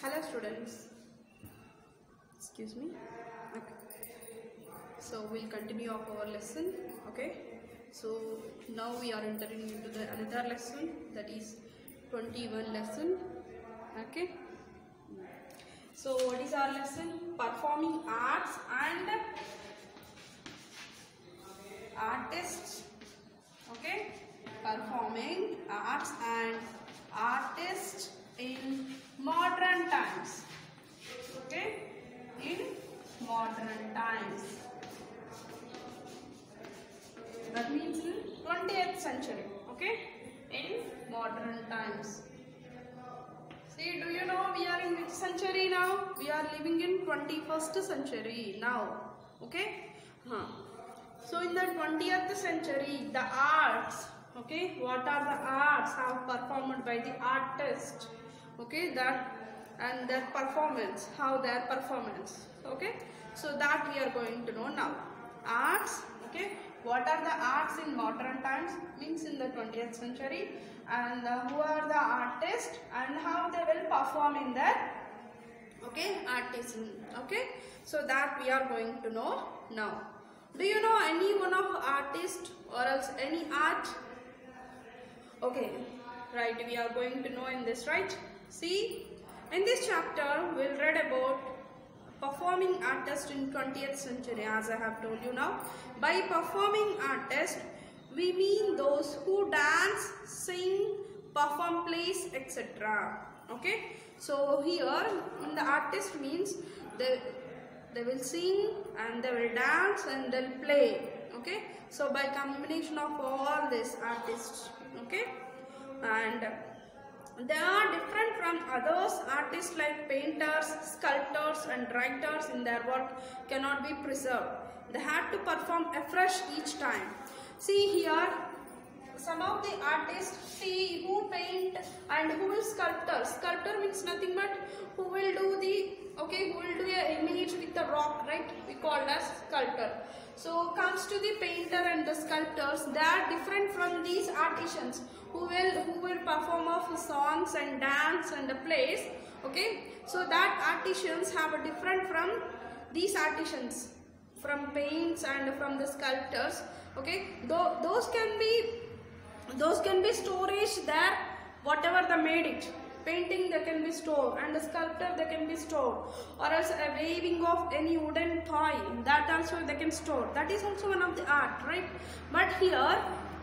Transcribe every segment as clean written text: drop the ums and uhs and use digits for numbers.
Hello students, excuse me. Okay. So we'll continue our lesson. Okay, so now we are entering into the another lesson, that is 21 lesson. Okay, so what is our lesson? Performing arts and artists. Okay, performing arts and artists in modern times. Okay, in modern times, that means in 20th century. Okay, in modern times. See, do you know we are in which century now? We are living in 21st century now. Okay, so in the 20th century, the arts, okay, what are the arts have performed by the artist, okay, that and their performance, how their performance, okay, so that we are going to know now. Arts, okay, what are the arts in modern times, means in the 20th century, and who are the artists and how they will perform in their, okay, artisan, okay, so that we are going to know now. Do you know any one of artist or else any art? Okay, right, we are going to know in this, right? See, in this chapter we'll read about performing artist in 20th century, as I have told you now. By performing artist, we mean those who dance, sing, perform plays, etc. Okay, so here the artist means they will sing and they will dance and they'll play. Okay, so by combination of all these artists, okay, and they are different from others. Artists like painters, sculptors and writers in their work cannot be preserved. They have to perform afresh each time. See here, some of the artists, see, who paint and who is sculptor. Sculptor means nothing but who will do the, okay, who will do an image with the rock, right? We call as sculptor. So comes to the painter and the sculptors, they are different from these artisans who will perform of songs and dance and the plays. Okay, so that artisans have a different from these artisans, from paints and from the sculptors. Okay, those can be storage there, whatever they made it. Painting they can be stored, and the sculptor they can be stored, or else a waving of any wooden toy, that also they can store. That is also one of the art, right? But here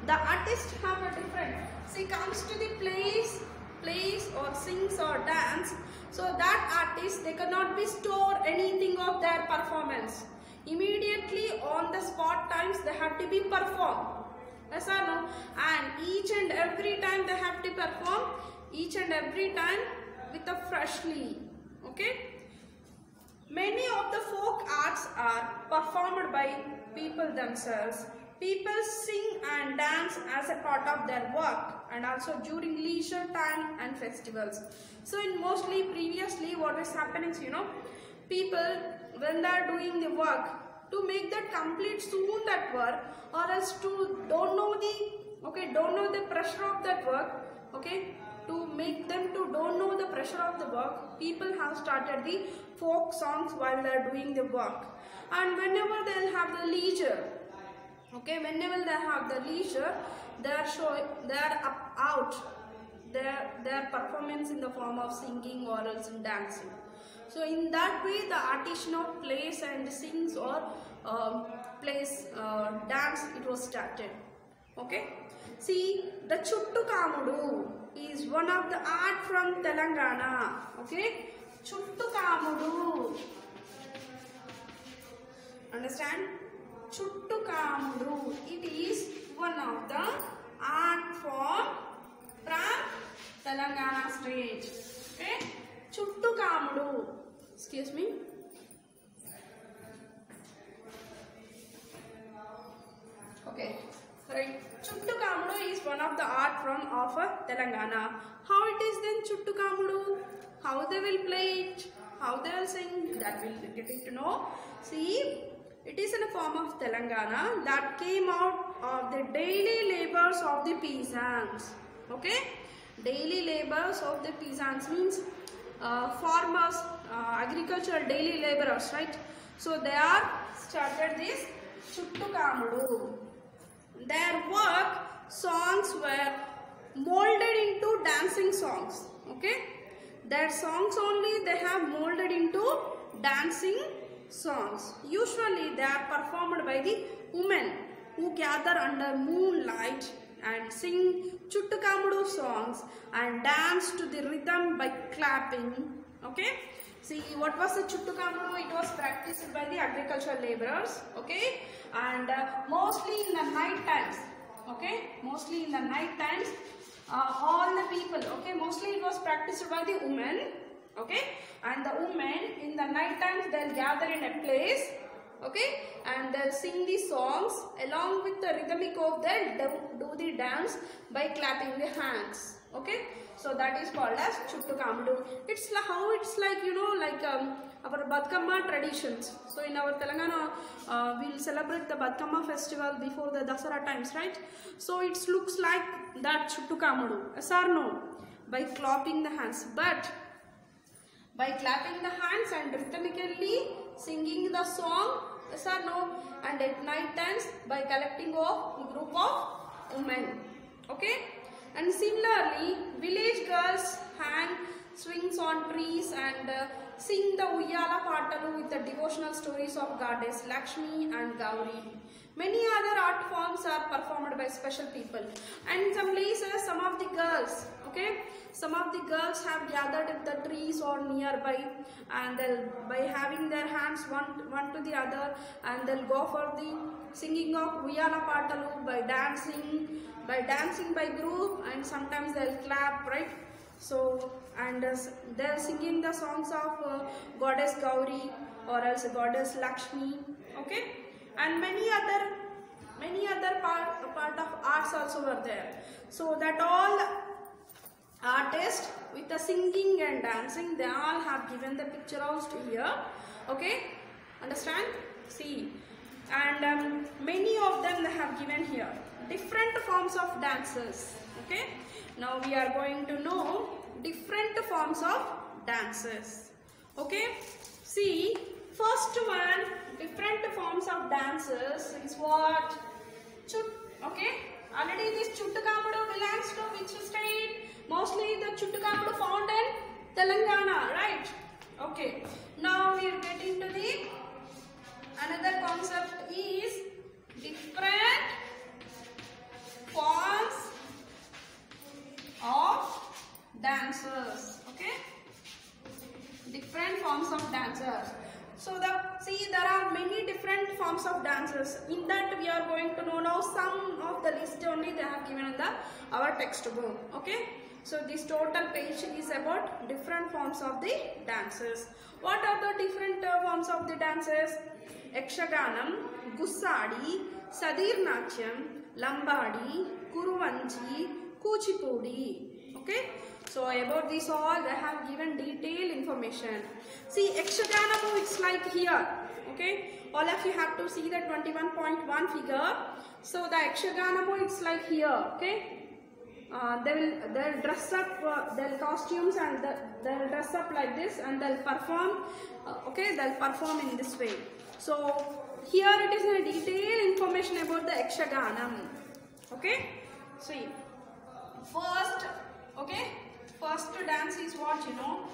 the artists have a different. See, comes to the plays or sings or dance. So that artist, they cannot be store anything of their performance. Immediately on the spot times they have to be performed. Yes or no? And each and every time they have to perform, each and every time with a freshly. Okay, many of the folk arts are performed by people themselves. People sing and dance as a part of their work, and also during leisure time and festivals. So in mostly previously what is happening is, you know, people when they are doing the work, to make that complete soon that work, or else to don't know the pressure of that work, okay, to make them to don't know the pressure of the work, people have started the folk songs while they are doing the work. And whenever they will have the leisure, okay, whenever they have the leisure, they are showing their performance in the form of singing or else in dancing. So in that way the artisan of plays and sings or dance, it was started. Okay, see, the Chuttu Kamudu is one of the art from Telangana. Okay, Chuttu Kamudu, understand? Chuttu Kamudu, it is one of the art form from Telangana state. Okay, Chuttu Kamudu, excuse me. Okay, right. Chuttu Kamudu is one of the art form of Telangana. How it is then Chuttu Kamudu? How they will play it? How they will sing? That we will getting to know. See, it is in a form of Telangana that came out of the daily labors of the peasants. Okay, daily labors of the peasants means farmers, agricultural daily laborers, right? So they are started this Chuttu Kamudu. Their work songs were molded into dancing songs. Okay, their songs only they have molded into dancing songs. Usually they are performed by the women who gather under moonlight and sing Chuttu Kamudu songs and dance to the rhythm by clapping. Okay, see what was the Chuttu Kamudu? It was practiced by the agricultural laborers. Okay, and mostly in the night times. Okay, mostly in the night times, all the people. Okay, mostly it was practiced by the women. Okay, and the women in the night times they'll gather in a place. Okay, and they'll sing the songs along with the rhythmic of they'll do the dance by clapping the hands. Okay, so that is called as Chuttu Kamudu. It's how it's like, you know, like our Batkama traditions. So in our Telangana, we'll celebrate the Batkama festival before the Dasara times, right? So it looks like that Chuttu Kamudu. Yes or no? By clapping the hands, but by clapping the hands and rhythmically singing the song, yes or no? And at night times by collecting a group of women. Okay, and similarly village girls hang swings on trees and sing the Uyyala Patalu with the devotional stories of goddess Lakshmi and Gauri. Many other art forms are performed by special people, and in some places some of the girls, okay, some of the girls have gathered at the trees or nearby, and they'll by having their hands one to the other, and they'll go for the singing of Uyyala Patalu by dancing by group, and sometimes they'll clap, right? So, and they're singing the songs of goddess Gauri or else goddess Lakshmi. Okay, and many other part of arts also were there. So that all artists with the singing and dancing, they all have given the picture also here. Okay, understand? See, and many of them they have given here different forms of dances. Okay, now we are going to know different forms of dances. Okay, see, first one, different forms of dances is what? Okay, already this Chuttu Kamudu belongs to which state? Mostly the Chuttu Kamudu found in Telangana, right? Okay, now we are getting to the another concept is different forms of dancers. Okay, different forms of dancers. So there are many different forms of dancers. In that we are going to know now some of the list only they have given in our textbook. Okay, so this total page is about different forms of the dances. What are the different forms of the dances? Yakshaganam, Gussadi, Sadir Natyam, Lambadi, Kuruvanchi, Kuchipudi. Okay, so about this all they have given detailed information. See, Yakshaganam, it's like here. Okay, all of you have to see the 21.1 figure. So the Yakshaganam, it's like here. Okay, they'll dress up their costumes and they'll dress up like this and they'll perform. Okay, they'll perform in this way. So here it is a detailed information about the Yakshaganam. Okay, see, first dance is what you know,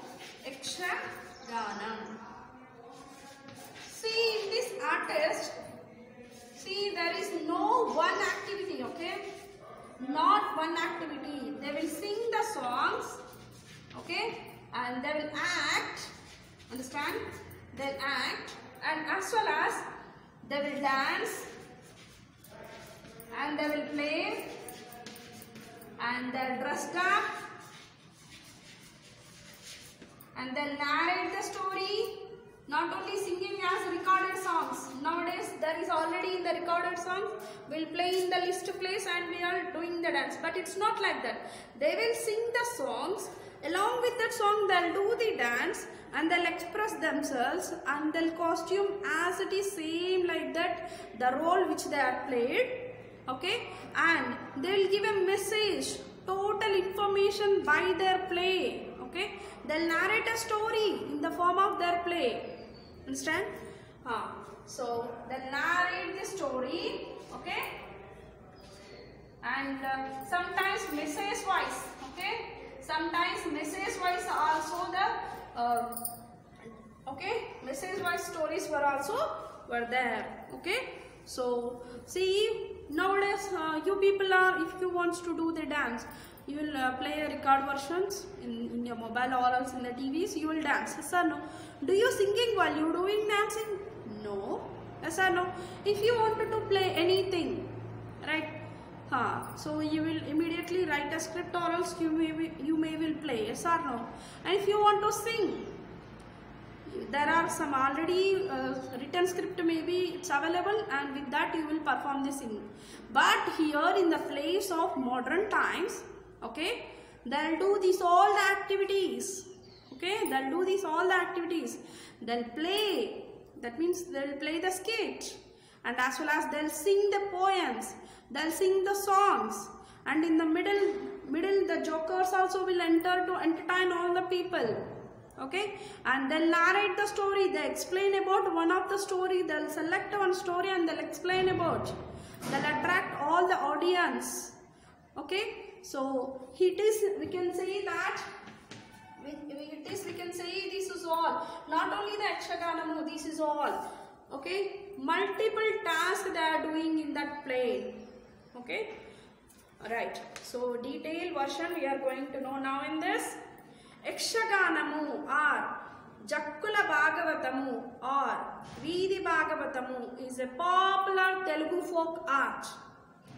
Yakshaganam. See, in this artist, see, there is no one activity. Okay, not one activity. They will sing the songs. Okay, and they will act. Understand? They'll act, and as well as they will dance, and they will play, and they're dressed up, and they'll narrate the story. Not only singing as recorded songs. Nowadays there is already in the recorded songs. We'll play in the list place and we are doing the dance. But it's not like that. They will sing the songs. Along with that song they'll do the dance and they'll express themselves and they'll costume as it is same like that the role which they are played. Okay, and they will give a message, total information by their play. Okay, they'll narrate a story in the form of their play. Understand? So they'll narrate the story. Okay, and sometimes message wise. Okay, sometimes message wise also the okay, message wise stories were there. Okay, so see, nowadays you people are, if you want to do the dance, you will play a record versions in your mobile or else in the TVs, you will dance. Yes or no? Do you singing while you doing dancing? No. Yes or no? If you wanted to play anything, right, so you will immediately write a script or else you may will play. Yes or no? And if you want to sing, there are some already written script, maybe it's available, and with that you will perform the singing. But here in the place of modern times, okay, they'll do these all the activities. Okay, they'll do these all the activities. They'll play, that means they'll play the skit, and as well as they'll sing the poems, they'll sing the songs, and in the middle the jokers also will enter to entertain all the people. Okay, and they'll narrate the story, they explain about one of the story, they'll select one story and they'll explain about, they'll attract all the audience. Okay, so it is, we can say that we can say this is all, not only the Yakshaganamu, this is all. Okay, multiple tasks they are doing in that play. Okay, alright, so detailed version we are going to know now in this. Yakshaganamu or Jakkula Bhagavatamu or Veedi Bhagavatamu is a popular Telugu folk art.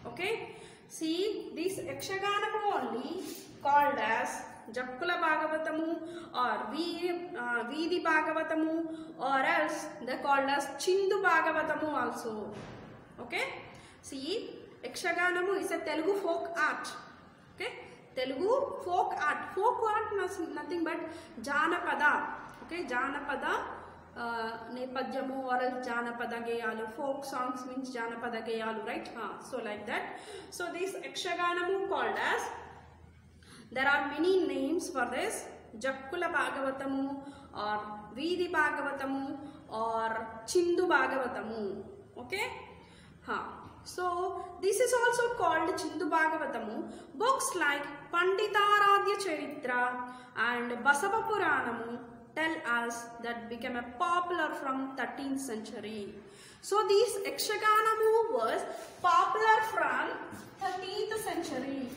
Okay, see, this Yakshaganamu only called as Jakkula Bhagavatamu or Veedi Bhagavatamu, or else they called as Chindu Bhagavatamu also. Okay, see, Yakshaganamu is a Telugu folk art. Okay, Telugu folk art. Folk art is nothing but Janapada. Okay, Janapada Nepadjamu or else Janapada Geyalu. Folk songs means Janapada Geyalu, right? So like that. So this Yakshaganamu called as, there are many names for this. Jakkula Bhagavatamu or Veedi Bhagavatamu or Chindu Bhagavatamu. Okay? So this is also called Chindu Bhagavatamu. Books like Panditaradhya Charitra and Basava Puranamu tell us that became a popular from 13th century. So this Yakshaganamu was popular from 13th century.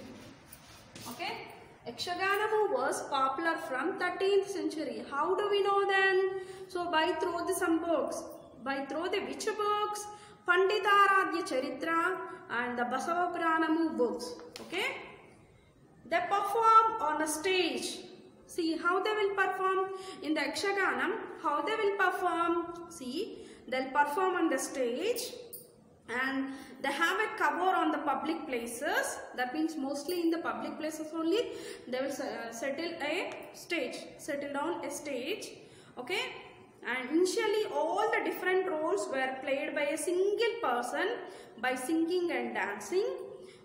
Okay, Yakshaganamu was popular from 13th century. How do we know then? So by through the some books. By through the which books? Panditaradhya Charitra and the Basava Puranamu books. Okay, they perform on a stage. See how they will perform in the Yakshaganam. How they will perform? See, they'll perform on the stage, and they have a cover on the public places. That means mostly in the public places only they will settle down a stage. Okay, and initially all the different roles were played by a single person by singing and dancing,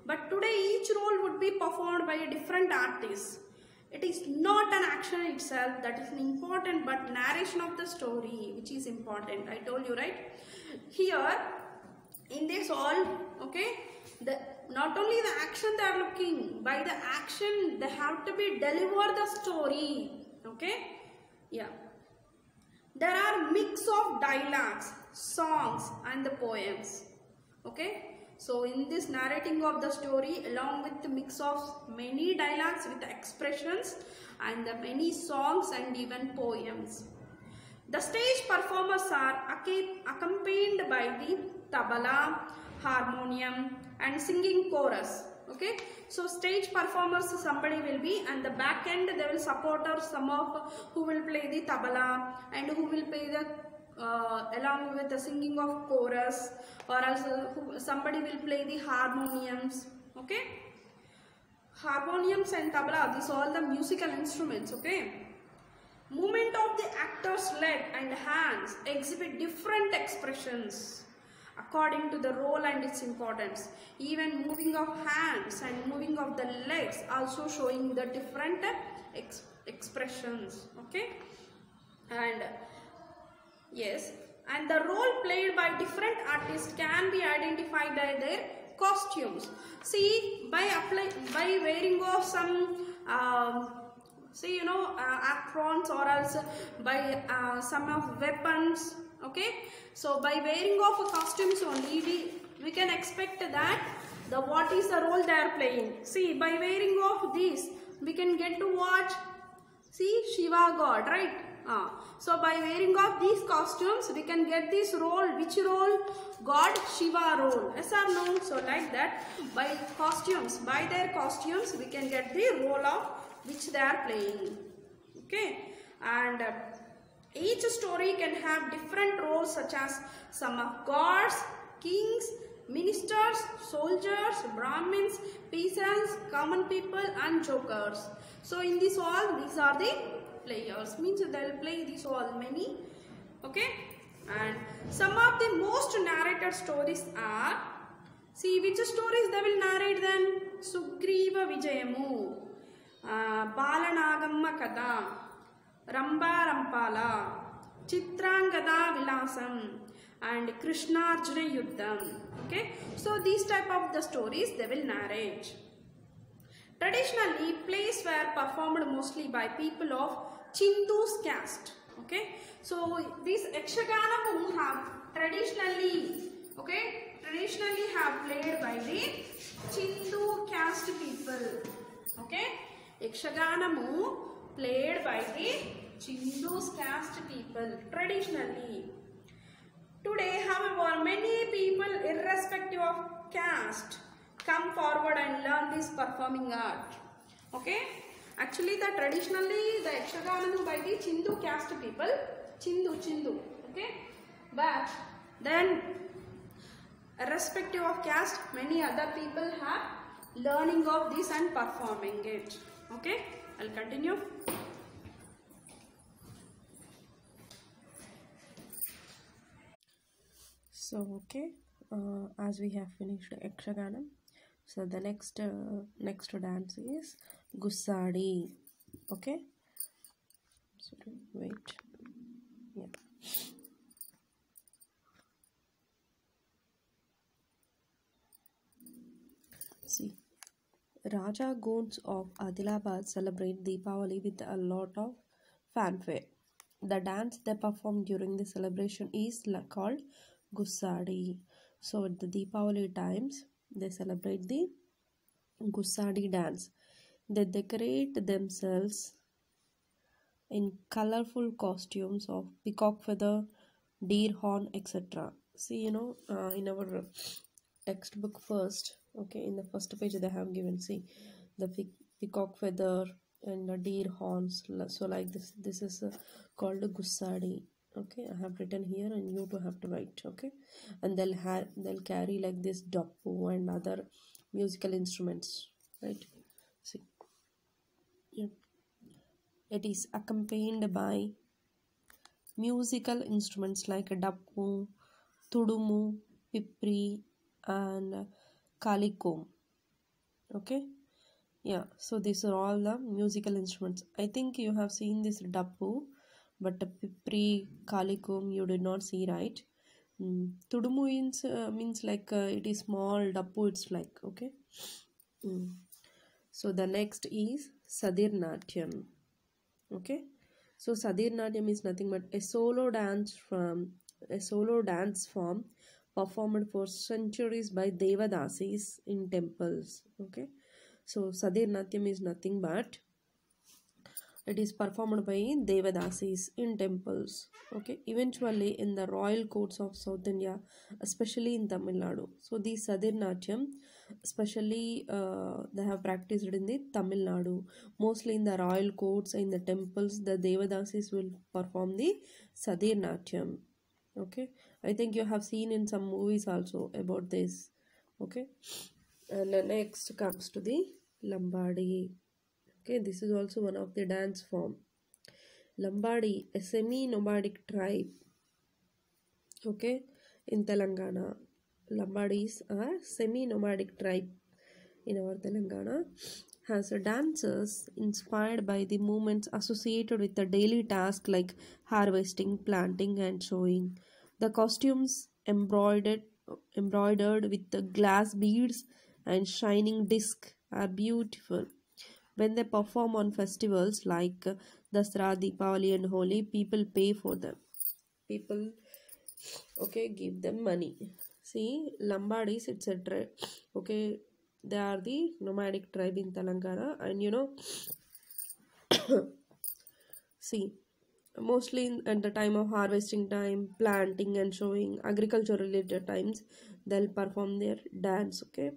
but today each role would be performed by a different artist. It is not an action itself that is important, but narration of the story which is important. I told you, right? Here in this all, okay, not only the action they are looking, by the action they have to be deliver the story. Okay, yeah. There are mix of dialogues, songs and the poems. Okay, so in this narrating of the story, along with the mix of many dialogues with expressions and the many songs and even poems. The stage performers are accompanied by the tabla, harmonium and singing chorus. Okay, so stage performers somebody will be, and the back end they will support or some of who will play the tabla and who will play the along with the singing of chorus, or else somebody will play the harmoniums. Okay, harmoniums and tabla, these are all the musical instruments. Okay, movement of the actor's leg and hands exhibit different expressions, according to the role and its importance. Even moving of hands and moving of the legs also showing the different expressions. Okay, and yes, and the role played by different artists can be identified by their costumes. See, by wearing of some see, you know, aprons, or else by some of weapons. Okay, so by wearing of costumes only we can expect that the what is the role they are playing. See, by wearing of these we can get to watch, see, Shiva god, right? So by wearing of these costumes we can get this role. Which role? God Shiva role. Yes or no? So like that, by costumes, by their costumes we can get the role of which they are playing. Okay, and each story can have different roles, such as some of gods, kings, ministers, soldiers, Brahmins, peasants, common people, and jokers. So in this all, these are the players. Means they will play this all many. Okay, and some of the most narrated stories are, see, which stories they will narrate then? Sugriva Vijayamu, Balanagamma Kada, Ramba Rampala, Chitrangada Vilasam, and Krishna Arjuna Yuddham. Okay, so these type of the stories they will narrate. Traditionally, plays were performed mostly by people of Chindu's caste. Okay, so these Yakshaganamu have traditionally, okay, traditionally have played by the Chindu caste people. Okay, Yakshaganamu played by the Chindu's caste people traditionally. Today, however, many people irrespective of caste come forward and learn this performing art. Okay, actually the traditionally the Yakshaganamu by the Chindu caste people, Chindu, okay, but then irrespective of caste, many other people have learning of this and performing it. Okay, I'll continue. So okay, as we have finished Yakshaganam, so the next dance is Gussadi. Okay, sorry, wait, yeah. See, Raja Goons of Adilabad celebrate Deepavali with a lot of fanfare. The dance they perform during the celebration is called Gussadi. So at the Deepavali times, they celebrate the Gussadi dance. They decorate themselves in colorful costumes of peacock feather, deer horn, etc. See, you know, in our textbook first, okay, in the first page they have given, see, the peacock feather and the deer horns. So like this is called a Gussadi. Okay, I have written here and you too have to write. Okay, and they'll carry like this dappu and other musical instruments, right? See, yeah. It is accompanied by musical instruments like dappu, tudumu, pipri, and kalikom. Okay, yeah, so these are all the musical instruments. I think you have seen this dappu, but the pipri, kalikom you did not see, right? Tudumu means like it is small, dappu it's like, okay. So the next is Sadir Natyam. Okay, so Sadir Natyam is nothing but a solo dance form performed for centuries by Devadasis in temples. Okay, so Sadir Natyam is nothing but it is performed by Devadasis in temples. Okay, eventually in the royal courts of South India, especially in Tamil Nadu. So these Sadir Natyam, especially they have practiced in the Tamil Nadu. Mostly in the royal courts, in the temples, the Devadasis will perform the Sadir Natyam. Okay, I think you have seen in some movies also about this. Okay, and next comes to the Lambadi. Okay, this is also one of the dance form. Lambadi, a semi-nomadic tribe. Okay, In Telangana, Lambadis are semi-nomadic tribe in our Telangana, has dancers inspired by the movements associated with the daily task like harvesting, planting, and sowing. The costumes embroidered with the glass beads and shining disc are beautiful. When they perform on festivals like Dasra, Deepavali, and Holi, people pay for them. People, okay, give them money. See, Lambadis, it's a tribe. Okay, they are the nomadic tribe in Telangana, and see, mostly at the time of harvesting time, planting and showing agriculture related times, they'll perform their dance. Okay,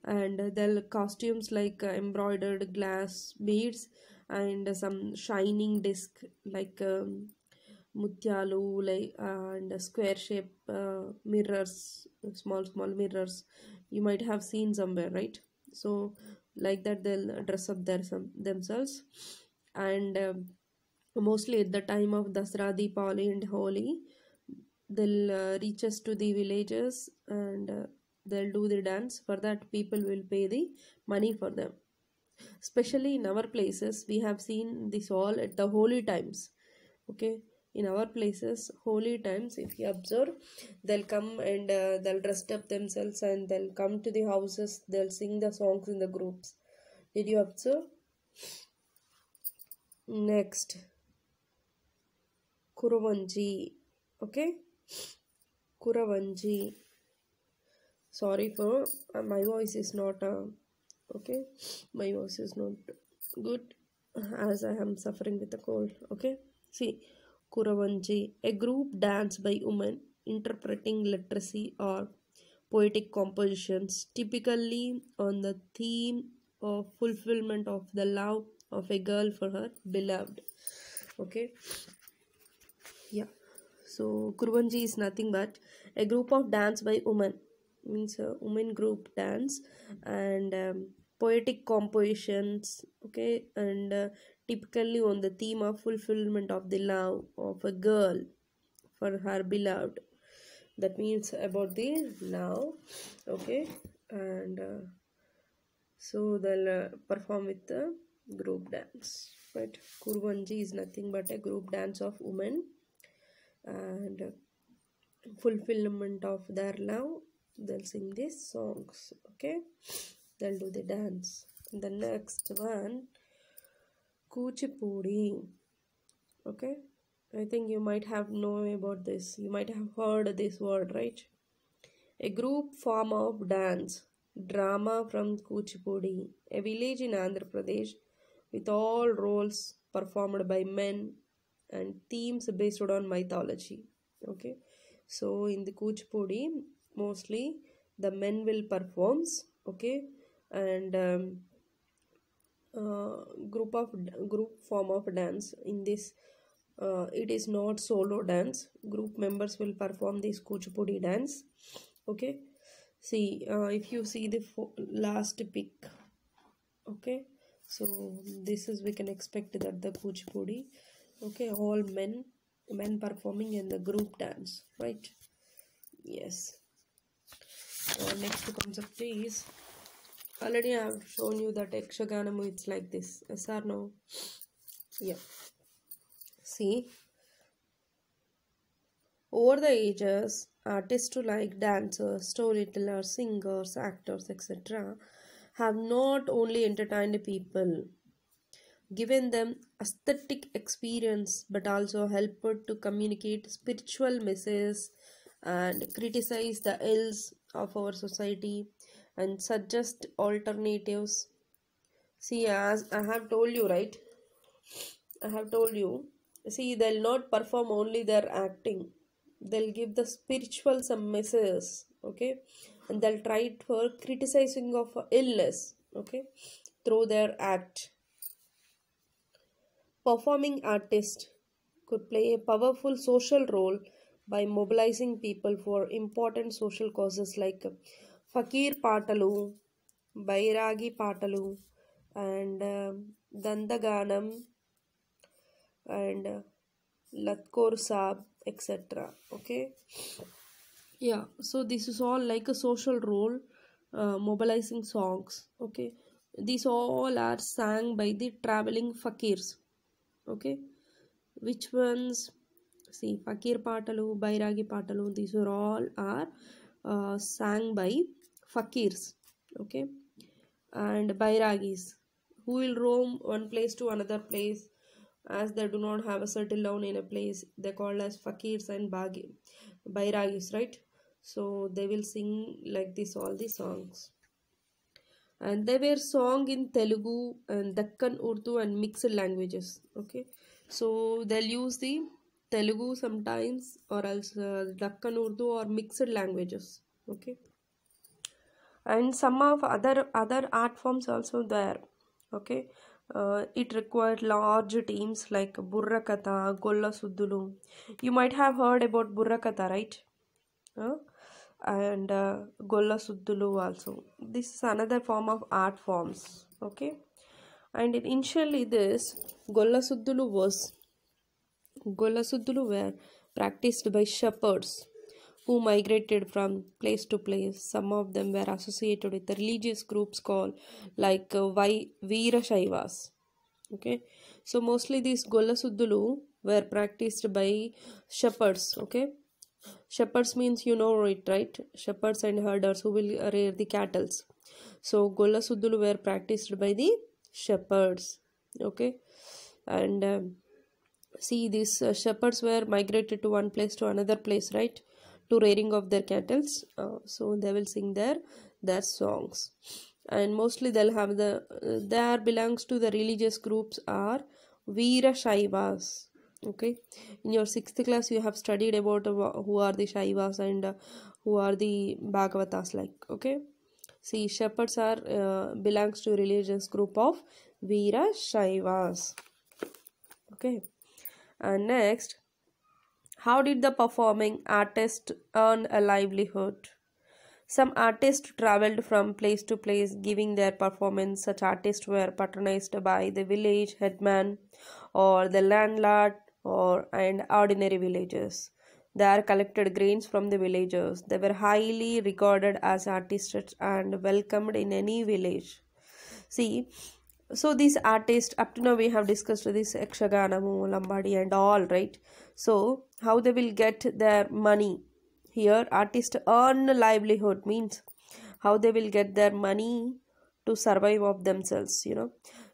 and they'll costumes like embroidered glass beads and some shining disc like mutyalu, like and square shape mirrors, small mirrors you might have seen somewhere, right? So like that they'll dress up themselves. And mostly at the time of Dasra, Deepavali, and Holi, they'll reach us to the villages, and they'll do the dance. For that, people will pay the money for them. Especially in our places, we have seen this all at the holy times. Okay, in our places, holy times, if you observe, they'll come and they'll dress up themselves and they'll come to the houses. They'll sing the songs in the groups. Did you observe? Next, Kuravanji. Okay, Kuravanji. Sorry for my voice is not okay. My voice is not good as I am suffering with a cold. Okay, see, Kuravanji, a group dance by women interpreting literacy or poetic compositions, typically on the theme of fulfillment of the love of a girl for her beloved. Okay, yeah. So Kurvanji is nothing but a group of dance by women, means a women group dance, and poetic compositions. Okay, and typically on the theme of fulfillment of the love of a girl for her beloved. That means about the love. Okay, and so they'll perform with the group dance. Right, Kurvanji is nothing but a group dance of women and fulfillment of their love. They'll sing these songs. Okay, they'll do the dance. The next one, Kuchipudi. Okay, I think you might have known about this. You might have heard this word, right? A group form of dance drama from Kuchipudi, a village in Andhra Pradesh, with all roles performed by men and themes based on mythology. Okay, so in the Kuchipudi, mostly the men will performs. Okay, and group form of dance in this. It is not solo dance. Group members will perform this Kuchipudi dance. Okay, see, if you see the last pic. Okay, so this is, we can expect that the Kuchipudi. Okay, all men performing in the group dance, right? Yes. Next concept is, already I have shown you that Yakshaganamu, it's like this. Yes or no? Yeah. See, over the ages, artists like dancers, storytellers, singers, actors, etc., have not only entertained people, given them aesthetic experience, but also helped to communicate spiritual messages and criticize the ills of our society and suggest alternatives. See, as I have told you, right? I have told you, see, they'll not perform only their acting, they'll give the spiritual some messages. Okay, and they'll try for criticizing of illness. Okay, through their act. Performing artists could play a powerful social role by mobilizing people for important social causes like Fakir Patalu, Bairagi Patalu, and Dandaganam, and Latkor Saab, etc. Okay, Yeah, so this is all like a social role, mobilizing songs. Okay, these all are sang by the traveling fakirs. Okay, which ones? See, fakir patalu, bairagi patalu. These are all are sang by fakirs. Okay, and bairagis who will roam one place to another place as they do not have a settle down in a place. They called as fakirs and bairagis, right? So they will sing like this all the songs, and they were sung in Telugu and Deccan Urdu and mixed languages. Okay, so they'll use the Telugu sometimes or else Deccan Urdu or mixed languages. Okay, and some of other art forms also there. Okay, it required large teams like Burrakatha, Golla Suddulu. You might have heard about Burrakatha, right? uh, and Golla Suddulu also. This is another form of art forms. Okay, and initially this Golla Suddulu were practiced by shepherds who migrated from place to place. Some of them were associated with the religious groups called like Veera Shaivas. Okay, so mostly these Golla Suddulu were practiced by shepherds. Okay, shepherds means you know it, right? Shepherds and herders who will rear the cattle. So Golla Suddulu were practiced by the shepherds. Okay, and see these shepherds were migrated to one place to another place, right, to rearing of their cattle. So they will sing their songs, and mostly they'll have there belongs to the religious groups are Veera Shaivas. Okay, in your 6th class you have studied about who are the Shaivas and who are the Bhagavatas, like. Okay, see, shepherds are belongs to religious group of Veera Shaivas. Okay, and next, how did the performing artist earn a livelihood? Some artists traveled from place to place giving their performance. Such artists were patronized by the village headman or the landlord and ordinary villagers. They collected grains from the villagers. They were highly regarded as artists and welcomed in any village. See, so these artists, up to now we have discussed this Yakshaganamu, Lambadi and all, right? So how they will get their money? Here artists earn a livelihood means how they will get their money to survive of themselves,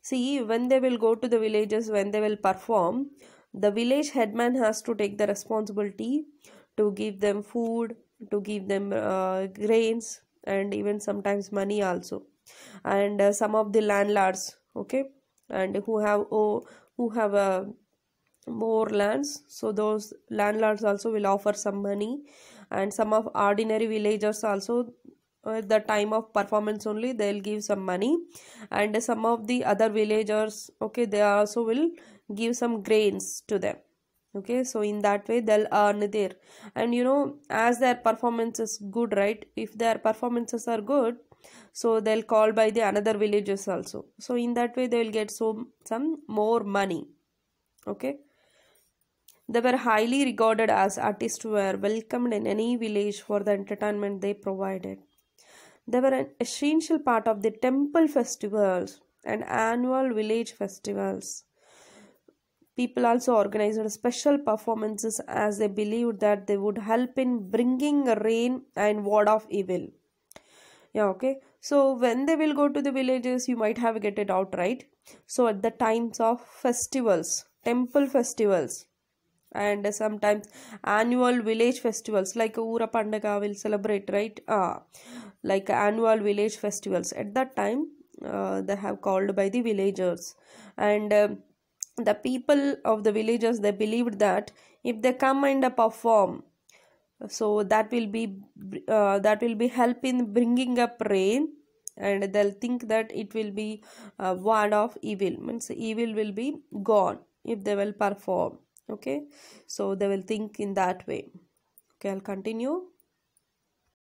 See, when they will go to the villages, when they will perform, the village headman has to take the responsibility to give them food, to give them grains, and even sometimes money also. And some of the landlords, okay, and who have more lands, so those landlords also will offer some money, and some of ordinary villagers also at the time of performance only they'll give some money, and some of the other villagers, okay, they also will give some grains to them. Okay, so in that way they'll earn there, and as their performance is good, right, if their performances are good, so they'll call by the another villages also, so in that way they will get some more money. Okay, they were highly regarded as artists who were welcomed in any village for the entertainment they provided. They were an essential part of the temple festivals and annual village festivals. People also organized special performances as they believed that they would help in bringing rain and ward off evil. Yeah, okay. So when they will go to the villages, you might have get it out, right? So at the times of festivals, temple festivals, and sometimes annual village festivals like Ura Pandaga will celebrate, right? Like annual village festivals. At that time, they have called by the villagers, and the people of the villages, they believed that if they come and perform, so that will be help in bringing up rain, and they'll think that it will be ward of evil, means evil will be gone if they will perform. Okay, so they will think in that way. Okay, I'll continue.